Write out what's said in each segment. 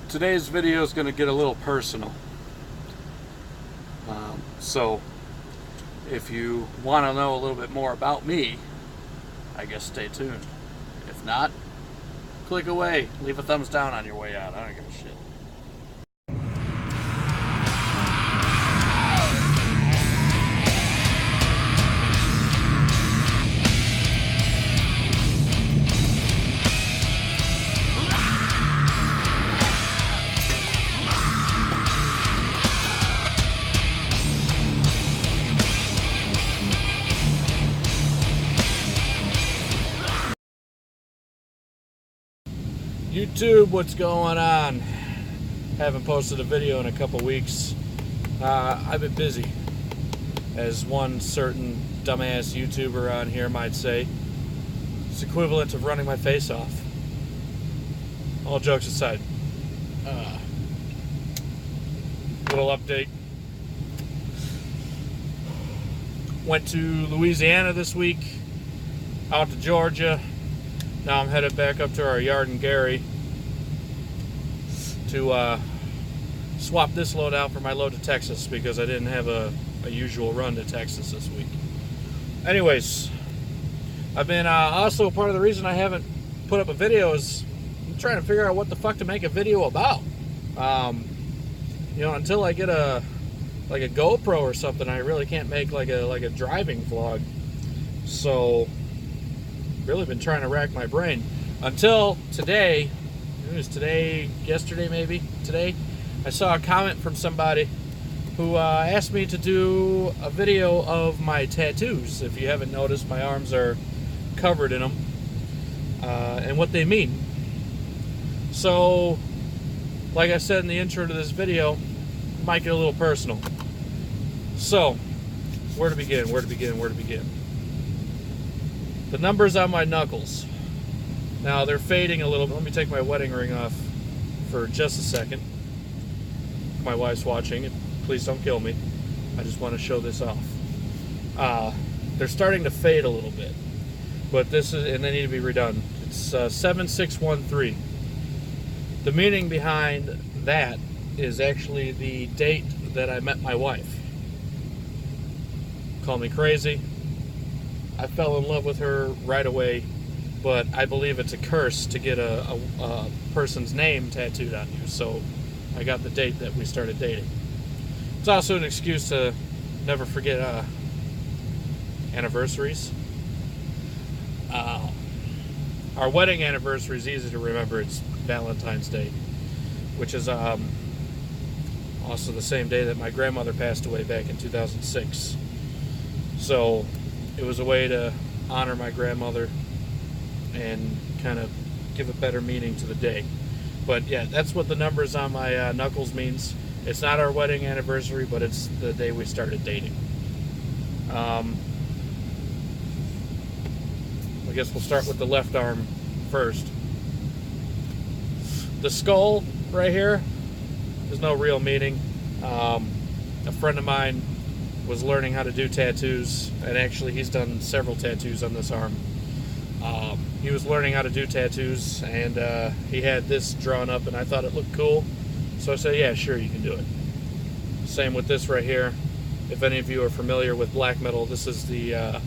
Today's video is going to get a little personal. So, if you want to know a little bit more about me, I guess stay tuned. If not, click away. Leave a thumbs down on your way out. I don't give a shit. YouTube, what's going on? Haven't posted a video in a couple weeks. I've been busy, as one certain dumbass YouTuber on here might say. It's equivalent of running my face off. All jokes aside. Little update. Went to Louisiana this week, out to Georgia. Now I'm headed back up to our yard in Gary to swap this load out for my load to Texas because I didn't have a usual run to Texas this week. Anyways, I've been also part of the reason I haven't put up a video is I'm trying to figure out what the fuck to make a video about. Until I get a GoPro or something, I really can't make like a driving vlog. So really been trying to rack my brain until today. It was yesterday maybe today, I saw a comment from somebody who asked me to do a video of my tattoos. If you haven't noticed, my arms are covered in them, and what they mean. So like I said in the intro to this video, it might get a little personal. So where to begin? The numbers on my knuckles. Now they're fading a little bit. Let me take my wedding ring off for just a second. My wife's watching. Please don't kill me. I just want to show this off. They're starting to fade a little bit, but and they need to be redone. It's 7613. The meaning behind that is actually the date that I met my wife. Call me crazy. I fell in love with her right away, but I believe it's a curse to get a person's name tattooed on you, so I got the date that we started dating. It's also an excuse to never forget anniversaries. Our wedding anniversary is easy to remember. It's Valentine's Day, which is also the same day that my grandmother passed away back in 2006. So it was a way to honor my grandmother and kind of give a better meaning to the day. But yeah, that's what the numbers on my knuckles means. It's not our wedding anniversary, but it's the day we started dating. I guess we'll start with the left arm first. The skull right here, there's no real meaning. A friend of mine was learning how to do tattoos, and actually he's done several tattoos on this arm. He was learning how to do tattoos, and he had this drawn up, and I thought it looked cool, so I said, yeah, sure, you can do it. Same with this right here. If any of you are familiar with black metal, this is the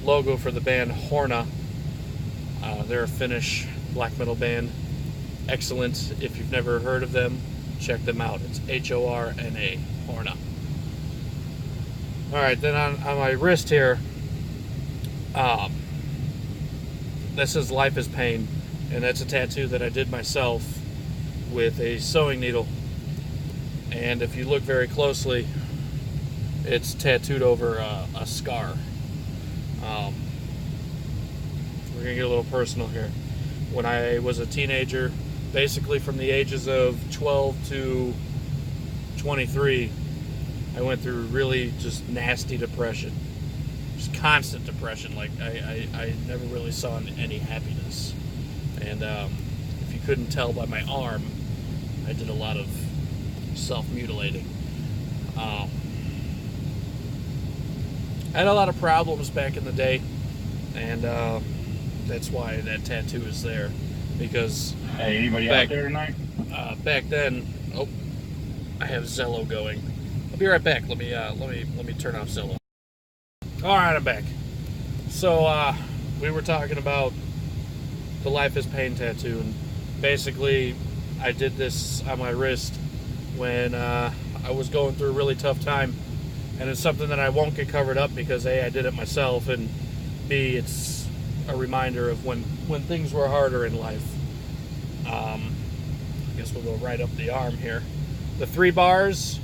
logo for the band Horna. They're a Finnish black metal band. Excellent. If you've never heard of them, check them out. It's Horna, Horna. Alright, then on my wrist here, this is Life is Pain, and that's a tattoo that I did myself with a sewing needle. And if you look very closely, it's tattooed over a scar. We're going to get a little personal here. When I was a teenager, basically from the ages of 12 to 23, I went through really just nasty depression. Just constant depression. Like, I never really saw any happiness. And if you couldn't tell by my arm, I did a lot of self-mutilating. I had a lot of problems back in the day, and that's why that tattoo is there. Because hey, anybody out there tonight? back then, oh, I have Zello going. I'll be right back. Let me turn off Zello. All right, I'm back. So we were talking about the Life is Pain tattoo, and basically, I did this on my wrist when I was going through a really tough time, and it's something that I won't get covered up because A, I did it myself, and B, it's a reminder of when things were harder in life. I guess we'll go right up the arm here. The 3 bars,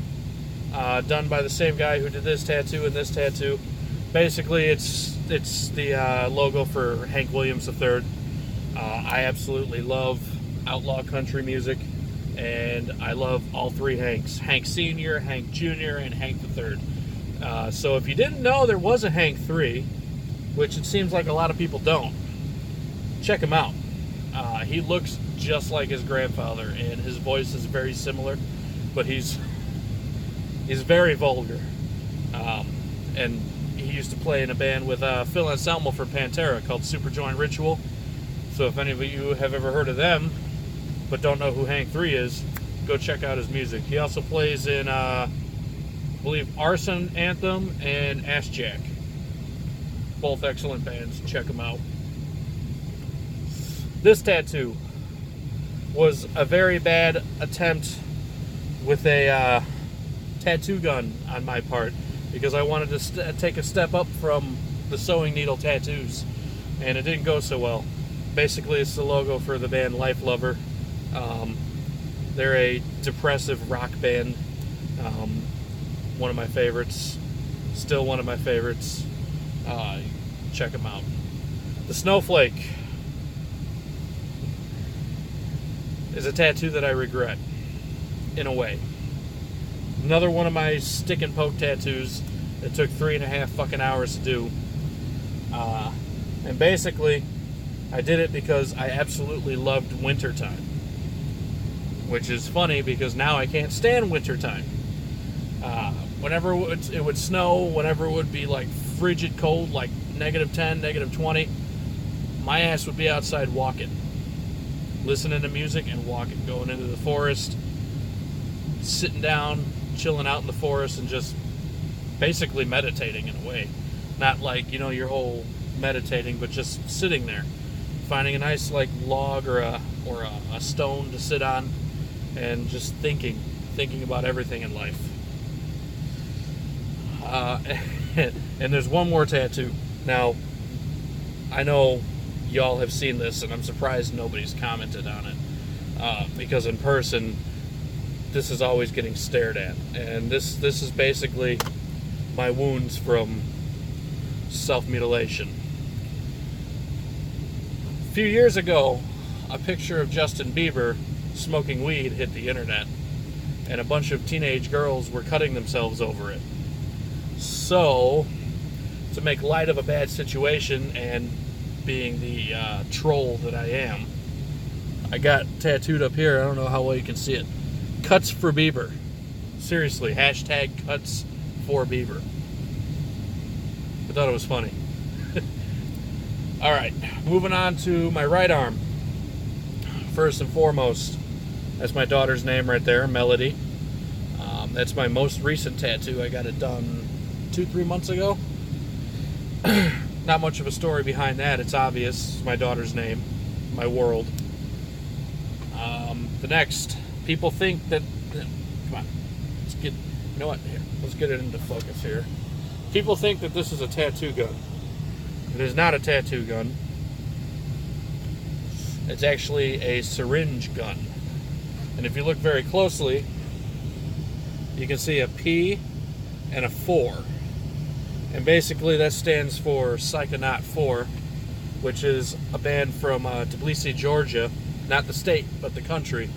done by the same guy who did this tattoo and this tattoo. Basically, it's the logo for Hank Williams III. I absolutely love outlaw country music, and I love all 3 Hanks: Hank Sr., Hank Jr., and Hank III. So if you didn't know there was a Hank III, which it seems like a lot of people don't, check him out. He looks just like his grandfather, and his voice is very similar, but he's very vulgar. And he used to play in a band with Phil Anselmo from Pantera called Superjoint Ritual. So if any of you have ever heard of them but don't know who Hank III is, go check out his music. He also plays in, I believe, Arson Anthem and Ass Jack. Both excellent bands. Check them out. This tattoo was a very bad attempt with a tattoo gun on my part, because I wanted to take a step up from the sewing needle tattoos, and it didn't go so well. Basically, it's the logo for the band Life Lover. They're a depressive rock band. One of my favorites. Still one of my favorites. Check them out. The Snowflake is a tattoo that I regret, in a way. Another one of my stick and poke tattoos that took 3.5 fucking hours to do. And basically, I did it because I absolutely loved wintertime. Which is funny because now I can't stand wintertime. Whenever it would snow, whenever it would be like frigid cold, like -10, -20, my ass would be outside walking. Listening to music and walking. Going into the forest, sitting down, chilling out in the forest, and just basically meditating in a way. Not like, your whole meditating, but just sitting there. Finding a nice like log or a stone to sit on, and just thinking about everything in life. And there's one more tattoo. Now, I know y'all have seen this, and I'm surprised nobody's commented on it, because in person, this is always getting stared at. And this is basically my wounds from self-mutilation. A few years ago, a picture of Justin Bieber smoking weed hit the internet, and a bunch of teenage girls were cutting themselves over it. So, to make light of a bad situation and being the troll that I am, I got tattooed up here. I don't know how well you can see it. Cuts for Bieber. Seriously, hashtag cuts for Bieber. I thought it was funny. Alright, moving on to my right arm. First and foremost, that's my daughter's name right there, Melody. That's my most recent tattoo. I got it done 2-3 months ago. Not much of a story behind that. It's obvious. It's my daughter's name, my world. The next, people think that... Come on. Let's get... You know what? Here. Let's get it into focus here. People think that this is a tattoo gun. It is not a tattoo gun. It's actually a syringe gun. And if you look very closely, you can see a P and a 4. And basically that stands for Psychonaut 4, which is a band from Tbilisi, Georgia. Not the state, but the country.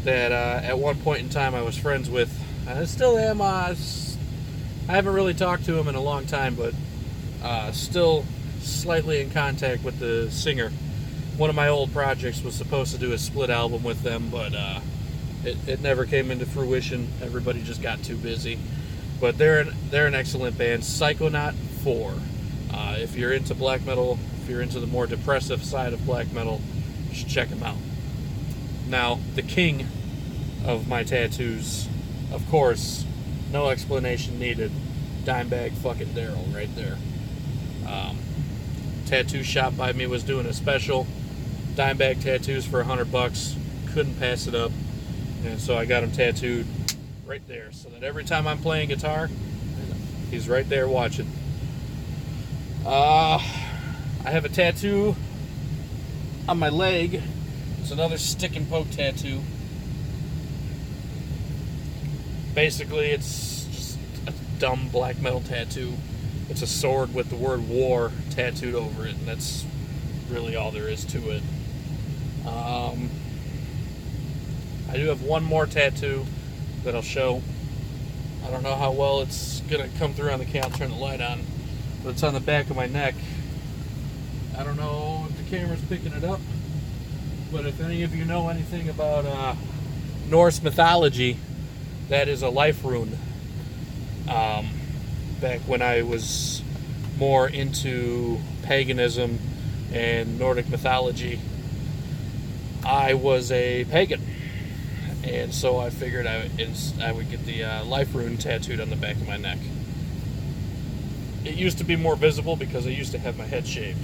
That at one point in time I was friends with. I still am. I haven't really talked to him in a long time, but still slightly in contact with the singer. One of my old projects was supposed to do a split album with them, but it never came into fruition. Everybody just got too busy. But they're an excellent band, Psychonaut 4. If you're into black metal, if you're into the more depressive side of black metal, you should check them out. Now, the king of my tattoos, of course, no explanation needed. Dimebag fucking Daryl right there. Tattoo shop by me was doing a special. Dimebag tattoos for $100. Couldn't pass it up. And so I got him tattooed right there, so that every time I'm playing guitar, he's right there watching. I have a tattoo on my leg. It's another stick and poke tattoo. Basically, it's just a dumb black metal tattoo. It's a sword with the word war tattooed over it, and that's really all there is to it. I do have one more tattoo that I'll show. I don't know how well it's going to come through on the camera. I'll turn the light on. But it's on the back of my neck. I don't know if the camera's picking it up. But if any of you know anything about Norse mythology, that is a life rune. Back when I was more into paganism and Nordic mythology, I was a pagan. And so I figured I would get the life rune tattooed on the back of my neck. It used to be more visible because I used to have my head shaved.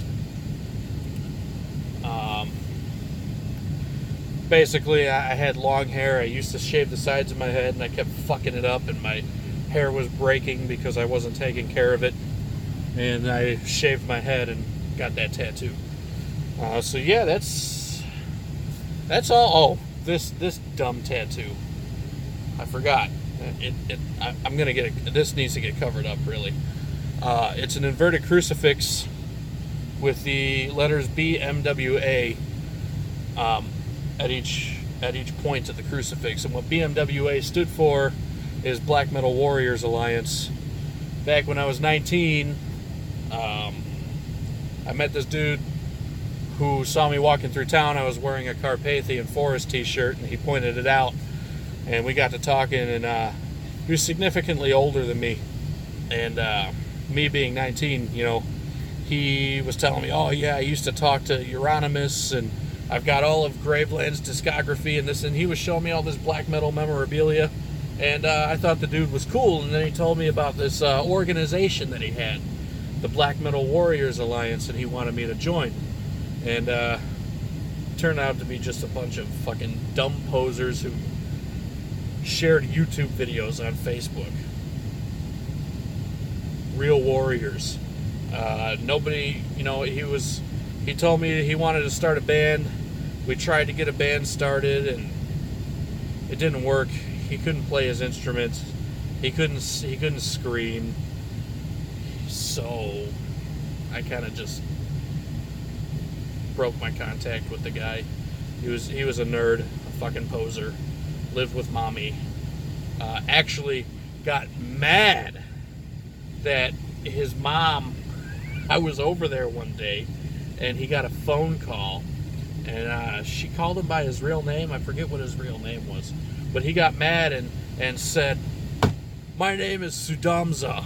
Basically, I had long hair. I used to shave the sides of my head, and I kept fucking it up, and my hair was breaking because I wasn't taking care of it. And I shaved my head and got that tattoo. So yeah, that's all. Oh, this dumb tattoo. I forgot. I'm gonna get it. This needs to get covered up, really. It's an inverted crucifix with the letters BMWA at each point of the crucifix. And what BMWA stood for is Black Metal Warriors Alliance. Back when I was 19, I met this dude who saw me walking through town. I was wearing a Carpathian Forest t-shirt, and he pointed it out, and we got to talking, and he was significantly older than me, and me being 19, he was telling me, oh yeah, I used to talk to Euronymous, and I've got all of Graveland's discography and this, and he was showing me all this black metal memorabilia, and I thought the dude was cool. And then he told me about this organization that he had, the Black Metal Warriors Alliance, and he wanted me to join. And turned out to be just a bunch of fucking dumb posers who shared YouTube videos on Facebook. Real warriors. Nobody, he told me he wanted to start a band. We tried to get a band started, and it didn't work. He couldn't play his instruments. He couldn't scream. So I kind of just broke my contact with the guy. He was a nerd, a fucking poser. Lived with mommy. Actually got mad that his mom, I was over there one day, and he got a phone call, and she called him by his real name. I forget what his real name was, but he got mad and said, my name is Sudamza,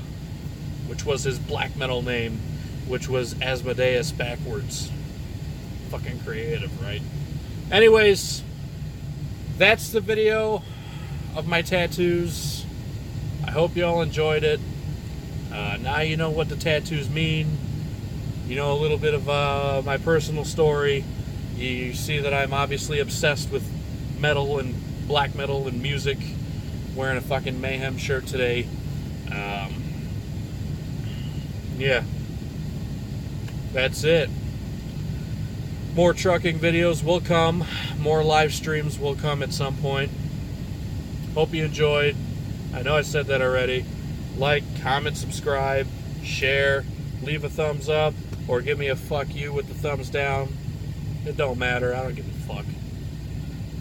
which was his black metal name, which was Asmodeus backwards. Fucking creative, right? Anyways, that's the video of my tattoos. I hope you all enjoyed it. Now you know what the tattoos mean. You know a little bit of my personal story. You see that I'm obviously obsessed with metal and black metal and music. Wearing a fucking Mayhem shirt today. Yeah. That's it. More trucking videos will come. More live streams will come at some point. Hope you enjoyed. I know I said that already. Like, comment, subscribe, share, leave a thumbs up, or give me a fuck you with the thumbs down. It don't matter. I don't give a fuck.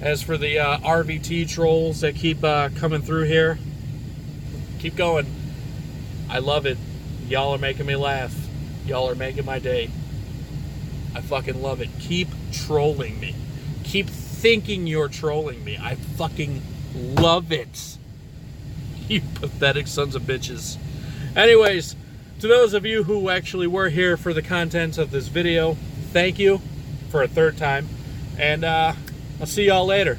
As for the RVT trolls that keep coming through here, keep going. I love it. Y'all are making me laugh. Y'all are making my day. I fucking love it. Keep trolling me. Keep thinking you're trolling me. I fucking love it. You pathetic sons of bitches. Anyways, to those of you who actually were here for the content of this video, thank you for a third time. And I'll see y'all later.